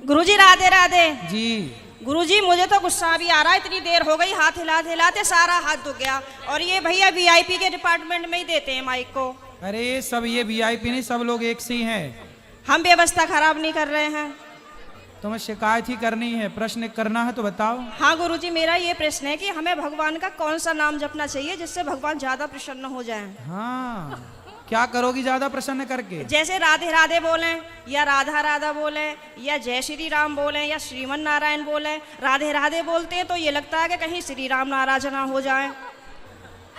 गुरुजी राधे राधे। जी गुरुजी मुझे तो गुस्सा भी आ रहा है, इतनी देर हो गई, हाथ हिलाते हिलाते सारा हाथ दुख गया। और ये भैया वीआईपी के डिपार्टमेंट में ही देते हैं माइक को। अरे सब ये वीआईपी नहीं, सब लोग एक से ही हैं। हम व्यवस्था खराब नहीं कर रहे हैं। तुम्हें शिकायत ही करनी है, प्रश्न करना है तो बताओ। हाँ गुरुजी, मेरा ये प्रश्न है कि हमें भगवान का कौन सा नाम जपना चाहिए जिससे भगवान ज्यादा प्रसन्न हो जाएं? हाँ, क्या करोगी ज्यादा प्रसन्न करके? जैसे राधे राधे बोलें या राधा राधा बोलें या जय श्री राम बोलें या श्रीमन नारायण बोलें। राधे राधे बोलते हैं तो ये लगता है कि कहीं श्री राम नाराज ना हो जाए।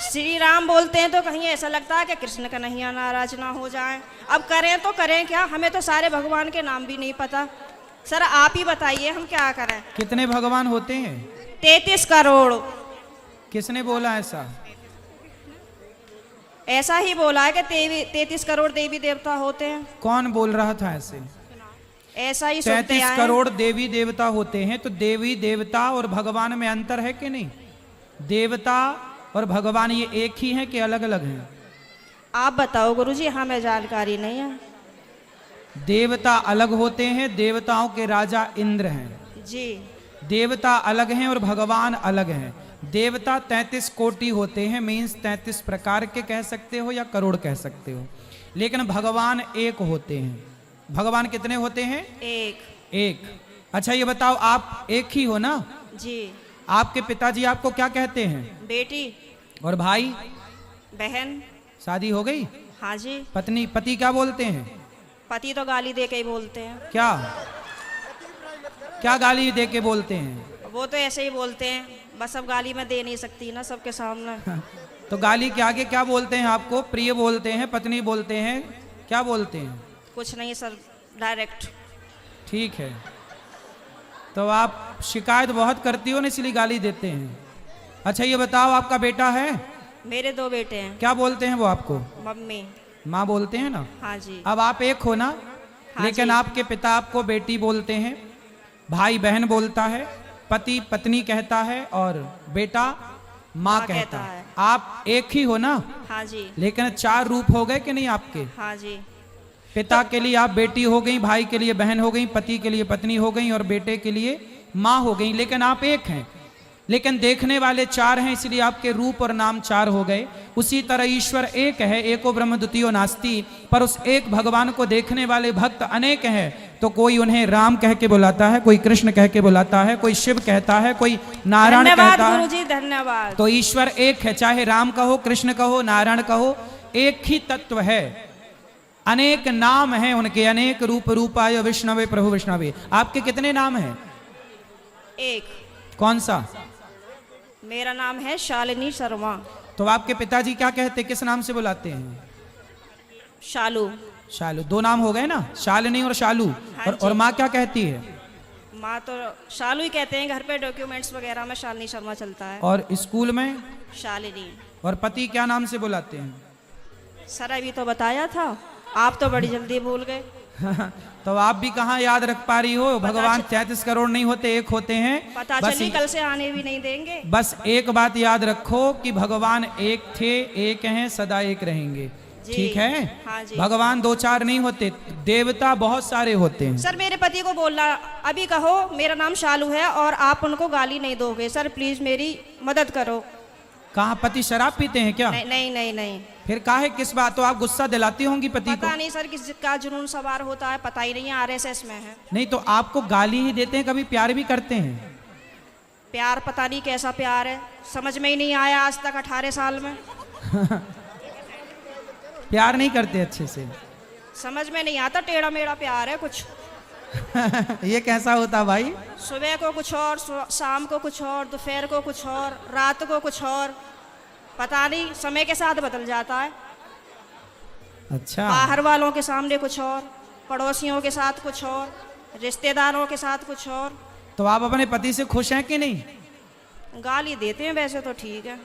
श्री राम बोलते हैं तो कहीं ऐसा लगता है कि कृष्ण कन्हैया नाराज ना हो जाए। अब करें तो करें क्या, हमें तो सारे भगवान के नाम भी नहीं पता। सर आप ही बताइए हम क्या करें। कितने भगवान होते हैं? 33 करोड़। किसने बोला ऐसा? ऐसा ही बोला है कि 33 करोड़ देवी देवता होते हैं। कौन बोल रहा था ऐसे? ऐसा ही सुनते 33 आए हैं। करोड़ देवी देवता होते हैं, तो देवी देवता और भगवान में अंतर है कि नहीं? देवता और भगवान ये एक ही हैं कि अलग अलग हैं? आप बताओ गुरुजी, हमें जानकारी नहीं है। देवता अलग होते हैं, देवताओं के राजा इंद्र हैं जी। देवता अलग हैं और भगवान अलग हैं। देवता 33 कोटि होते हैं, मीन्स 33 प्रकार के कह सकते हो या करोड़ कह सकते हो, लेकिन भगवान एक होते हैं। भगवान कितने होते हैं? एक। अच्छा ये बताओ, आप एक ही हो ना? जी। आपके पिताजी आपको क्या कहते हैं? बेटी। और भाई? बहन। शादी हो गई? हाँ जी। पति क्या बोलते हैं? पति तो गाली दे के ही बोलते हैं। क्या क्या गाली दे के बोलते हैं? वो तो ऐसे ही बोलते हैं, बस अब गाली मैं दे नहीं सकती ना सबके सामने। तो गाली के आगे क्या बोलते हैं आपको? प्रिय बोलते हैं, पत्नी बोलते हैं, क्या बोलते हैं? कुछ नहीं सर, डायरेक्ट। ठीक है, तो आप शिकायत बहुत करती हो ना, इसलिए गाली देते हैं। अच्छा ये बताओ, आपका बेटा है? मेरे 2 बेटे हैं। क्या बोलते हैं वो आपको? मम्मी। माँ बोलते हैं ना? हाँ जी। अब आप एक हो ना? हाँ लेकिन जी। आपके पिता आपको बेटी बोलते हैं, भाई बहन बोलता है, पति पत्नी कहता है और बेटा माँ कहता है। आप एक ही हो ना? हाँ जी। लेकिन 4 रूप हो गए कि नहीं आपके? हाँ जी। पिता के लिए आप बेटी हो गई, भाई के लिए बहन हो गई, पति के लिए पत्नी हो गई और बेटे के लिए माँ हो गई, लेकिन आप एक हैं। लेकिन देखने वाले 4 हैं, इसलिए आपके रूप और नाम 4 हो गए। उसी तरह ईश्वर एक है, एको ब्रह्म द्वितीयो नास्ति, पर उस एक भगवान को देखने वाले भक्त अनेक हैं। तो कोई उन्हें राम कह के बुलाता है, कोई कृष्ण कह के बुलाता है, कोई शिव कहता है, कोई नारायण कहता है। गुरुजी धन्यवाद। तो ईश्वर एक है, चाहे राम कहो, कृष्ण कहो, नारायण कहो, एक ही तत्व है। अनेक नाम हैं उनके, अनेक रूप रूपाय विष्णवे प्रभु विष्णवे। आपके कितने नाम हैं? एक। कौन सा? मेरा नाम है शालिनी शर्मा। तो आपके पिताजी क्या कहते, किस नाम से बुलाते हैं? शालू। शालू। 2 नाम हो गए ना, शालिनी और शालू। हाँ और माँ क्या कहती है? माँ तो शालू ही कहते हैं, घर पे डॉक्यूमेंट्स वगैरह में शालिनी शर्मा चलता है। और स्कूल में? शालिनी। और पति क्या नाम से बुलाते हैं? सर अभी तो बताया था, आप तो बड़ी जल्दी भूल गए। तो आप भी कहाँ याद रख पा रही हो? भगवान 33 करोड़ नहीं होते, एक होते हैं। पता चली कल से आने भी नहीं देंगे। बस एक बात याद रखो कि भगवान एक थे, एक हैं, सदा एक रहेंगे। ठीक है? हाँ जी। भगवान 2-4 नहीं होते, देवता बहुत सारे होते हैं। सर मेरे पति को बोलना, अभी कहो मेरा नाम शालू है और आप उनको गाली नहीं दोगे। सर प्लीज मेरी मदद करो। कहाँ पति शराब पीते हैं क्या? नहीं नहीं नहीं नहीं। फिर काहे, किस बात? तो आप गुस्सा दिलाती होंगी पति को? पता नहीं सर किसका जुनून सवार होता है, पता ही नहीं, आरएसएस में है। नहीं तो आपको गाली ही देते हैं, कभी प्यार भी करते हैं? प्यार पता नहीं कैसा प्यार है, समझ में ही नहीं आया आज तक 18 साल में। प्यार नहीं करते अच्छे से? समझ में नहीं आता, टेढ़ा मेढ़ा प्यार है कुछ। ये कैसा होता भाई? सुबह को कुछ और, शाम को कुछ और, दोपहर को कुछ और, रात को कुछ और, पता नहीं, समय के साथ बदल जाता है। अच्छा। बाहर वालों के सामने कुछ और, पड़ोसियों के साथ कुछ और, रिश्तेदारों के साथ कुछ और। तो आप अपने पति से खुश हैं कि नहीं? गाली देते हैं वैसे तो ठीक है।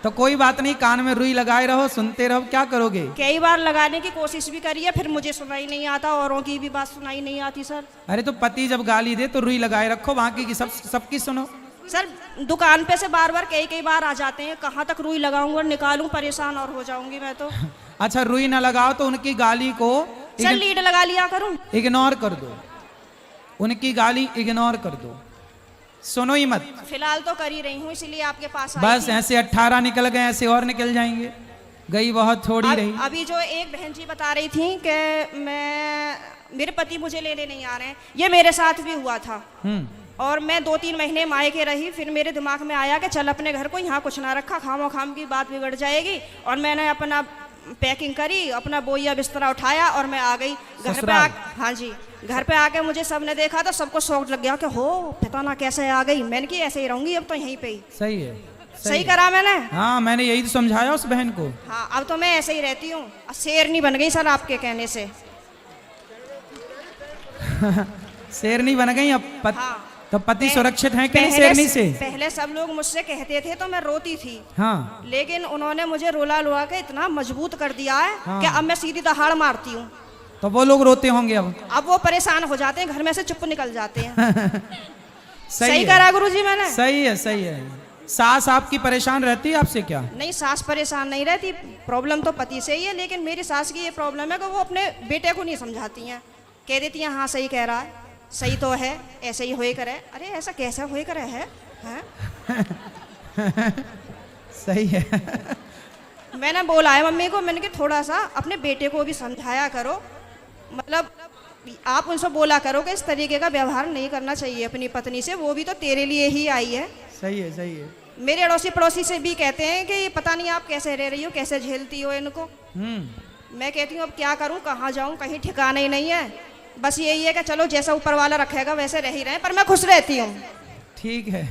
तो कोई बात नहीं, कान में रुई लगाए रहो, सुनते रहो, क्या करोगे? कई बार लगाने की कोशिश भी करी है, फिर मुझे सुनाई नहीं आता, औरों की भी बात सुनाई नहीं आती सर। अरे तो पति जब गाली दे तो रुई लगाए रखो, बाकी की सबकी सुनो। सर दुकान पे से बार बार कई बार आ जाते हैं, कहाँ तक रुई लगाऊंगा और निकालूं, परेशान और हो जाऊंगी मैं तो। अच्छा रुई ना लगाओ तो उनकी गाली को सर लीड लगा लिया करूं? इग्नोर कर दो, उनकी गाली इग्नोर कर दो, सुनो ही मत। फिलहाल तो कर ही रही हूँ, इसीलिए आपके पास आई बस थी। ऐसे 18 निकल गए, ऐसे और निकल जाएंगे, गई बहुत थोड़ी रही। अभी जो एक बहन जी बता रही थी कि मेरे पति मुझे लेने नहीं आ रहे हैं, ये मेरे साथ भी हुआ था। और मैं 2-3 महीने मायके रही, फिर मेरे दिमाग में आया कि चल अपने घर को यहाँ कुछ ना रखा, खामो खाम की बात बिगड़ जाएगी। और मैंने अपना पैकिंग करी, अपना बोइया बिस्तरा उठाया और मैं आ गई घर पे। हाँ जी, घर पे आके मुझे सबने देखा तो सबको शौक लग गया कि हो पता ना कैसे आ गई। मैंने कि ऐसे ही रहूंगी अब तो यहीं पे ही। सही है, सही करा मैंने। हाँ, मैंने यही तो समझाया उस बहन को। हाँ, अब तो मैं ऐसे ही रहती हूँ, शेरनी बन गई सर आपके कहने से। शेरनी बन गई अब हाँ, तो पति सुरक्षित है कि नहीं शेरनी से? पहले सब लोग मुझसे कहते थे तो मैं रोती थी। हाँ, लेकिन उन्होंने मुझे रोला रुला के इतना मजबूत कर दिया है हाँ। कि अब मैं सीधी दहाड़ मारती हूँ। तो वो लोग रोते होंगे अब वो परेशान हो जाते हैं, घर में से चुप निकल जाते हैं। सही है। करा गुरुजी मैंने। सही है, सही है। सास आपकी परेशान रहती है आपसे क्या? नहीं, सास परेशान नहीं रहती, प्रॉब्लम तो पति से ही है। लेकिन मेरी सास की ये प्रॉब्लम है कि वो अपने बेटे को नहीं समझाती हैं, कह देती हैं हाँ सही कह रहा है, सही तो है, ऐसे ही होए करे। अरे ऐसा कैसा होए करे है, हैं? सही है। मैंने बोला है मम्मी को, मैंने कि थोड़ा सा अपने बेटे को भी समझाया करो, मतलब आप उनसे बोला करो कि इस तरीके का व्यवहार नहीं करना चाहिए अपनी पत्नी से, वो भी तो तेरे लिए ही आई है। सही है, सही है। मेरे अड़ोसी पड़ोसी से भी कहते हैं कि पता नहीं आप कैसे रह रही हो, कैसे झेलती हो इनको। मैं कहती हूँ अब क्या करूँ, कहाँ जाऊँ, कहीं ठिकाना ही नहीं है। बस यही है कि चलो जैसा ऊपर वाला रखेगा वैसे रह ही रहे, पर मैं खुश रहती हूँ। ठीक है।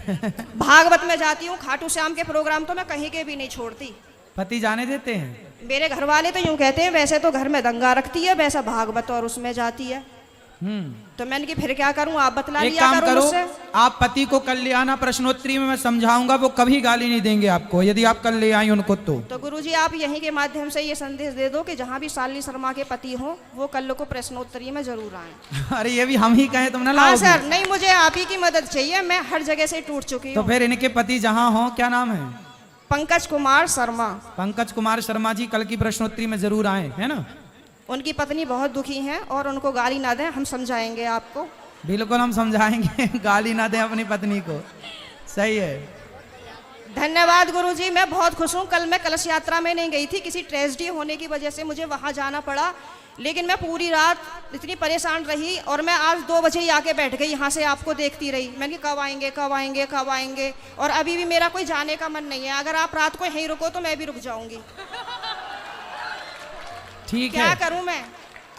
भागवत में जाती हूँ, खाटू श्याम के प्रोग्राम तो मैं कहीं के भी नहीं छोड़ती। पति जाने देते हैं? मेरे घर वाले तो यूं कहते हैं वैसे तो घर में दंगा रखती है, वैसा भागवत और उसमें जाती है। तो मैंने कि फिर क्या करूं, आप बतला एक लिया काम करो करो, मुझसे। आप पति को कल ले आना, प्रश्नोत्तरी में मैं समझाऊंगा, वो कभी गाली नहीं देंगे आपको यदि आप कल ले आई उनको। तो गुरुजी आप यहीं के माध्यम से ये संदेश दे दो कि जहाँ भी शालिनी शर्मा के पति हो वो कल को प्रश्नोत्तरी में जरूर आए। अरे ये भी हम ही कहें तुम ना हाँ लाओगी? सर, नहीं मुझे आप ही की मदद चाहिए, मैं हर जगह से टूट चुकी तो हूँ। फिर इनके पति जहाँ हो, क्या नाम है? पंकज कुमार शर्मा। पंकज कुमार शर्मा जी कल की प्रश्नोत्तरी में जरूर आए, है ना? उनकी पत्नी बहुत दुखी हैं और उनको गाली ना दें, हम समझाएंगे आपको। बिल्कुल हम समझाएंगे। गाली ना दें अपनी पत्नी को। सही है। धन्यवाद गुरुजी, मैं बहुत खुश हूँ। कल मैं कलश यात्रा में नहीं गई थी, किसी ट्रेजेडी होने की वजह से मुझे वहाँ जाना पड़ा। लेकिन मैं पूरी रात इतनी परेशान रही और मैं आज 2 बजे ही आके बैठ गई, यहाँ से आपको देखती रही। मैंने कहा कब आएंगे कब आएंगे कब आएंगे, और अभी भी मेरा कोई जाने का मन नहीं है। अगर आप रात को यहीं रुको तो मैं भी रुक जाऊंगी। ठीक है, क्या करूं मैं?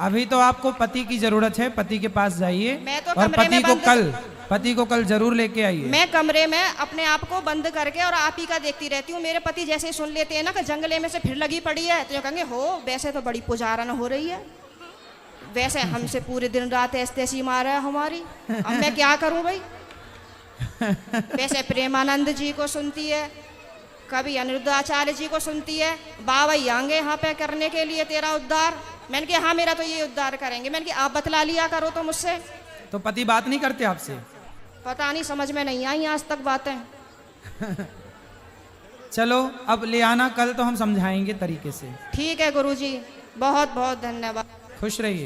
अभी तो आपको पति की जरूरत है, पति के पास जाइए मैं तो और कमरे में पति को कल जरूर लेके आइए। मैं कमरे में अपने आप को बंद करके और आप ही का देखती रहती हूँ। मेरे पति जैसे ही सुन लेते हैं ना कि जंगले में से फिर लगी पड़ी है, तो ये कहेंगे हो वैसे तो बड़ी पुजारन हो रही है, वैसे हमसे पूरे दिन रात ऐसी मारा है हमारी। अब मैं क्या करूं भाई? वैसे प्रेमानंद जी को सुनती है, कभी अनिरुद्धाचार्य जी को सुनती है, बाबा आएंगे यहाँ पे करने के लिए तेरा उद्धार। मैंने कहा हाँ मेरा तो ये उद्धार करेंगे। मैंने कहा आप बतला लिया करो तो मुझसे। तो पति बात नहीं करते आपसे? पता नहीं, समझ में नहीं आई आज तक बातें। चलो अब ले आना कल, तो हम समझाएंगे तरीके से। ठीक है गुरुजी, बहुत बहुत धन्यवाद। खुश रहिए।